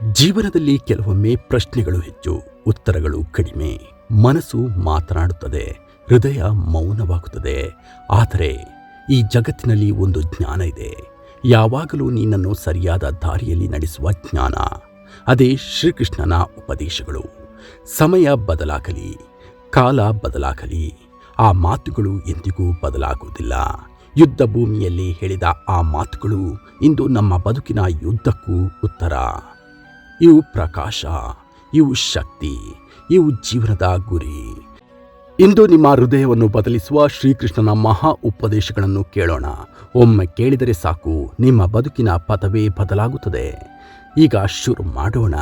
ಜೀವನದಲ್ಲಿ ಕೆಲವೊಮ್ಮೆ ಪ್ರಶ್ನೆಗಳು ಹೆಚ್ಚು, ಉತ್ತರಗಳು ಕಡಿಮೆ. ಮನಸ್ಸು ಮಾತನಾಡುತ್ತದೆ, ಹೃದಯ ಮೌನವಾಗುತ್ತದೆ. ಆದರೆ ಈ ಜಗತ್ತಿನಲ್ಲಿ ಒಂದು ಜ್ಞಾನ ಇದೆ, ಯಾವಾಗಲೂ ನಿನ್ನನ್ನು ಸರಿಯಾದ ದಾರಿಯಲ್ಲಿ ನಡೆಸುವ ಜ್ಞಾನ. ಅದೇ ಶ್ರೀಕೃಷ್ಣನ ಉಪದೇಶಗಳು. ಸಮಯ ಬದಲಾಗಲಿ, ಕಾಲ ಬದಲಾಗಲಿ, ಆ ಮಾತುಗಳು ಎಂದಿಗೂ ಬದಲಾಗುವುದಿಲ್ಲ. ಯುದ್ಧ ಭೂಮಿಯಲ್ಲಿ ಹೇಳಿದ ಆ ಮಾತುಗಳು ಇಂದು ನಮ್ಮ ಬದುಕಿನ ಯುದ್ಧಕ್ಕೂ ಉತ್ತರ. ಇವು ಪ್ರಕಾಶ, ಇವು ಶಕ್ತಿ, ಇವು ಜೀವನದ ಗುರಿ. ಇಂದು ನಿಮ್ಮ ಹೃದಯವನ್ನು ಬದಲಿಸುವ ಶ್ರೀಕೃಷ್ಣನ ಮಹಾ ಉಪದೇಶಗಳನ್ನು ಕೇಳೋಣ. ಒಮ್ಮೆ ಕೇಳಿದರೆ ಸಾಕು, ನಿಮ್ಮ ಬದುಕಿನ ಪಥವೇ ಬದಲಾಗುತ್ತದೆ. ಈಗ ಶುರು ಮಾಡೋಣ.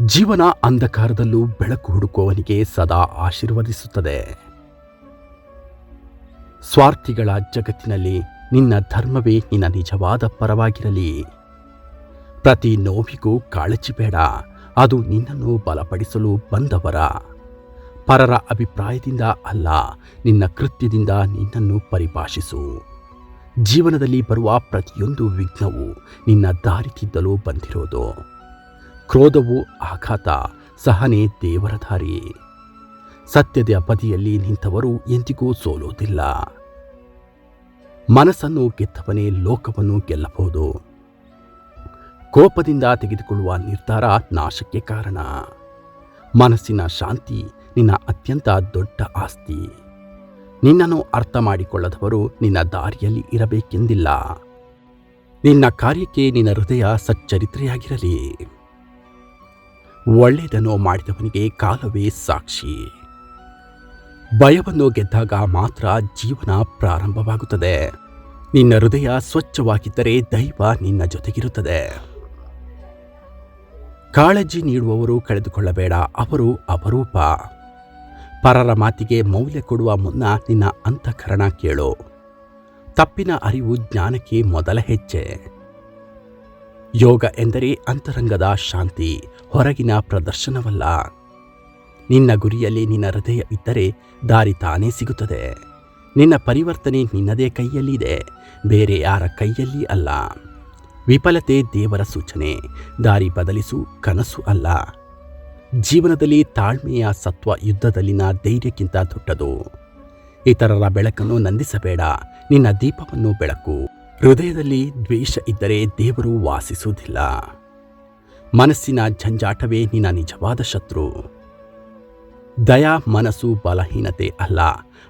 ಜೀವನ ಅಂಧಕಾರದಲ್ಲೂ ಬೆಳಕು ಹುಡುಕುವವನಿಗೆ ಸದಾ ಆಶೀರ್ವದಿಸುತ್ತದೆ. ಸ್ವಾರ್ಥಿಗಳ ಜಗತ್ತಿನಲ್ಲಿ ನಿನ್ನ ಧರ್ಮವೇ ನಿನ್ನ ನಿಜವಾದ ಪರವಾಗಿರಲಿ. ಪ್ರತಿ ನೋವಿಗೂ ಕಾಳಜಿ ಬೇಡ, ಅದು ನಿನ್ನನ್ನು ಬಲಪಡಿಸಲು ಬಂದವರ. ಪರರ ಅಭಿಪ್ರಾಯದಿಂದ ಅಲ್ಲ, ನಿನ್ನ ಕೃತ್ಯದಿಂದ ನಿನ್ನನ್ನು ಪರಿಭಾಷಿಸು. ಜೀವನದಲ್ಲಿ ಬರುವ ಪ್ರತಿಯೊಂದು ವಿಘ್ನವು ನಿನ್ನ ದಾರಿ ತಿದ್ದಲು ಬಂದಿರೋದು. ಕ್ರೋಧವು ಆಘಾತ, ಸಹನೆ ದೇವರ ದಾರಿ. ಸತ್ಯದ ಬದಿಯಲ್ಲಿ ನಿಂತವರು ಎಂದಿಗೂ ಸೋಲೋದಿಲ್ಲ. ಮನಸ್ಸನ್ನು ಗೆದ್ದವನೇ ಲೋಕವನ್ನು ಗೆಲ್ಲಬಹುದು. ಕೋಪದಿಂದ ತೆಗೆದುಕೊಳ್ಳುವ ನಿರ್ಧಾರ ನಾಶಕ್ಕೆ ಕಾರಣ. ಮನಸ್ಸಿನ ಶಾಂತಿ ನಿನ್ನ ಅತ್ಯಂತ ದೊಡ್ಡ ಆಸ್ತಿ. ನಿನ್ನನ್ನು ಅರ್ಥ ಮಾಡಿಕೊಳ್ಳದವರು ನಿನ್ನ ದಾರಿಯಲ್ಲಿ ಇರಬೇಕೆಂದಿಲ್ಲ. ನಿನ್ನ ಕಾರ್ಯಕ್ಕೆ ನಿನ್ನ ಹೃದಯ ಸಚ್ಚರಿತ್ರೆಯಾಗಿರಲಿ. ಒಳ್ಳೆಯದನ್ನು ಮಾಡಿದವನಿಗೆ ಕಾಲವೇ ಸಾಕ್ಷಿ. ಭಯವನ್ನು ಗೆದ್ದಾಗ ಮಾತ್ರ ಜೀವನ ಪ್ರಾರಂಭವಾಗುತ್ತದೆ. ನಿನ್ನ ಹೃದಯ ಸ್ವಚ್ಛವಾಗಿದ್ದರೆ ದೈವ ನಿನ್ನ ಜೊತೆಗಿರುತ್ತದೆ. ಕಾಳಜಿ ನೀಡುವವರು ಕಳೆದುಕೊಳ್ಳಬೇಡ, ಅವರು ಅಪರೂಪ. ಪರರ ಮಾತಿಗೆ ಮೌಲ್ಯ ಕೊಡುವ ಮುನ್ನ ನಿನ್ನ ಅಂತಃಕರಣ ಕೇಳು. ತಪ್ಪಿನ ಅರಿವು ಜ್ಞಾನಕ್ಕೆ ಮೊದಲ ಹೆಜ್ಜೆ. ಯೋಗ ಎಂದರೆ ಅಂತರಂಗದ ಶಾಂತಿ, ಹೊರಗಿನ ಪ್ರದರ್ಶನವಲ್ಲ. ನಿನ್ನ ಗುರಿಯಲ್ಲಿ ನಿನ್ನ ಹೃದಯ ಇದ್ದರೆ ದಾರಿ ತಾನೇ ಸಿಗುತ್ತದೆ. ನಿನ್ನ ಪರಿವರ್ತನೆ ನಿನ್ನದೇ ಕೈಯಲ್ಲಿದೆ, ಬೇರೆ ಯಾರ ಕೈಯಲ್ಲಿ ಅಲ್ಲ. ವಿಫಲತೆ ದೇವರ ಸೂಚನೆ, ದಾರಿ ಬದಲಿಸು, ಕನಸು ಅಲ್ಲ. ಜೀವನದಲ್ಲಿ ತಾಳ್ಮೆಯ ಸತ್ವ ಯುದ್ಧದಲ್ಲಿನ ಧೈರ್ಯಕ್ಕಿಂತ ದೊಡ್ಡದು. ಇತರರ ಬೆಳಕನ್ನು ನಂದಿಸಬೇಡ, ನಿನ್ನ ದೀಪವನ್ನು ಬೆಳಕು. ಹೃದಯದಲ್ಲಿ ದ್ವೇಷ ಇದ್ದರೆ ದೇವರು ವಾಸಿಸುವುದಿಲ್ಲ. ಮನಸ್ಸಿನ ಜಂಜಾಟವೇ ನಿನ್ನ ನಿಜವಾದ ಶತ್ರು. ದಯಾ ಮನಸ್ಸು ಬಲಹೀನತೆ ಅಲ್ಲ,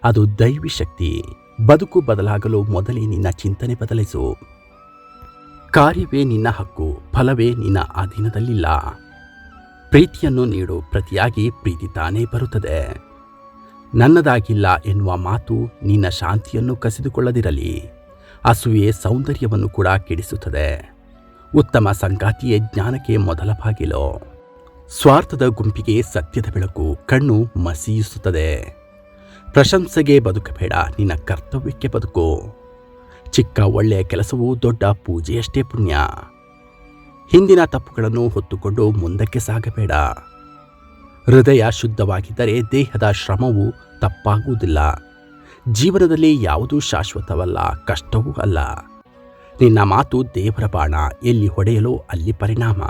ಅದು ದೈವಿ ಶಕ್ತಿ. ಬದುಕು ಬದಲಾಗಲು ಮೊದಲೇ ನಿನ್ನ ಚಿಂತನೆ ಬದಲಿಸು. ಕಾರ್ಯವೇ ನಿನ್ನ ಹಕ್ಕು, ಫಲವೇ ನಿನ್ನ ಅಧೀನದಲ್ಲಿಲ್ಲ. ಪ್ರೀತಿಯನ್ನು ನೀಡು, ಪ್ರತಿಯಾಗಿ ಪ್ರೀತಿ ತಾನೇ ಬರುತ್ತದೆ. ನನ್ನದಾಗಿಲ್ಲ ಎನ್ನುವ ಮಾತು ನಿನ್ನ ಶಾಂತಿಯನ್ನು ಕಸಿದುಕೊಳ್ಳದಿರಲಿ. ಅಸೂಯೆ ಸೌಂದರ್ಯವನ್ನು ಕೂಡ ಕೆಡಿಸುತ್ತದೆ. ಉತ್ತಮ ಸಂಗಾತಿಯೇ ಜ್ಞಾನಕ್ಕೆ ಮೊದಲ ಬಾಗಿಲು. ಸ್ವಾರ್ಥದ ಗುಂಪಿಗೆ ಸತ್ಯದ ಬೆಳಕು ಕಣ್ಣು ಮಸಿಯಿಸುತ್ತದೆ. ಪ್ರಶಂಸೆಗೆ ಬದುಕಬೇಡ, ನಿನ್ನ ಕರ್ತವ್ಯಕ್ಕೆ ಬದುಕು. ಚಿಕ್ಕ ಒಳ್ಳೆಯ ಕೆಲಸವು ದೊಡ್ಡ ಪೂಜೆಯಷ್ಟೇ ಪುಣ್ಯ. ಹಿಂದಿನ ತಪ್ಪುಗಳನ್ನು ಹೊತ್ತುಕೊಂಡು ಮುಂದಕ್ಕೆ ಸಾಗಬೇಡ. ಹೃದಯ ಶುದ್ಧವಾಗಿದ್ದರೆ ದೇಹದ ಶ್ರಮವು ತಪ್ಪಾಗುವುದಿಲ್ಲ. ಜೀವನದಲ್ಲಿ ಯಾವುದೂ ಶಾಶ್ವತವಲ್ಲ, ಕಷ್ಟವೂ ಅಲ್ಲ. ನಿನ್ನ ಮಾತು ದೇವರ ಬಾಣ, ಎಲ್ಲಿ ಹೊಡೆಯಲು ಅಲ್ಲಿ ಪರಿಣಾಮ.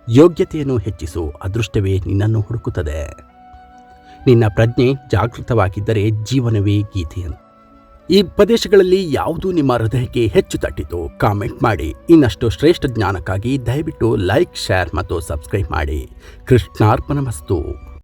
ಯೋಗ್ಯತೆಯನ್ನು ಹೆಚ್ಚಿಸು, ಅದೃಷ್ಟವೇ ನಿನ್ನನ್ನು ಹುಡುಕುತ್ತದೆ. ನಿನ್ನ ಪ್ರಜ್ಞೆ ಜಾಗೃತವಾಗಿದ್ದರೆ ಜೀವನವೇ ಗೀತೆ. ಈ ಉಪದೇಶಗಳಲ್ಲಿ ಯಾವುದು ನಿಮ್ಮ ಹೃದಯಕ್ಕೆ ಹೆಚ್ಚು ತಟ್ಟಿತು ಕಾಮೆಂಟ್ ಮಾಡಿ. ಇನ್ನಷ್ಟು ಶ್ರೇಷ್ಠ ಜ್ಞಾನಕ್ಕಾಗಿ ದಯವಿಟ್ಟು ಲೈಕ್, ಶೇರ್ ಮತ್ತು ಸಬ್ಸ್ಕ್ರೈಬ್ ಮಾಡಿ. ಕೃಷ್ಣಾರ್ಪಣಮಸ್ತು.